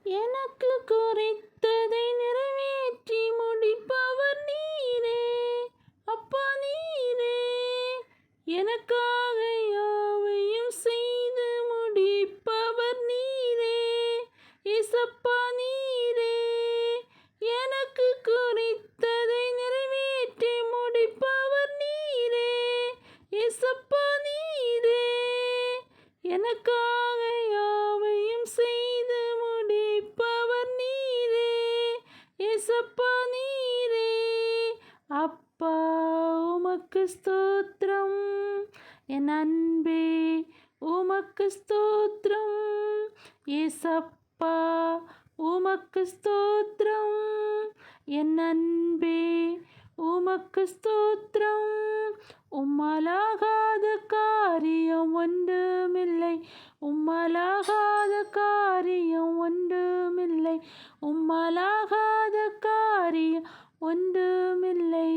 எனக்கு குறித்ததை நிறைவேற்றி முடிப்பவர் நீரே, அப்பா நீரே. எனக்காக யாவையும் செய்து முடிப்பவர் நீரே, ஏசப்பா நீரே. எனக்கு குறித்ததை நிறைவேற்றி முடிப்பவர் நீரே, ஏசப்பா நீரே. எனக்காக யாவையும் செய்து முடிப்பவர் நீரே, ஏசப்பா நீரே. அப்பா உமக்கு ஸ்தோத்திரம், என் அன்பே உமக்கு ஸ்தோத்திரம், ஏசப்பா உமக்கு ஸ்தோத்திரம், என் அன்பே உமக்கு ஸ்தோத்திரம். உம்மலாகாத காரியம் ஒன்றுமில்லை, உம்மலாகாத காரியம் ஒன்றுமில்லை, உம்மலாகாத காரியம் ஒன்றுமில்லை.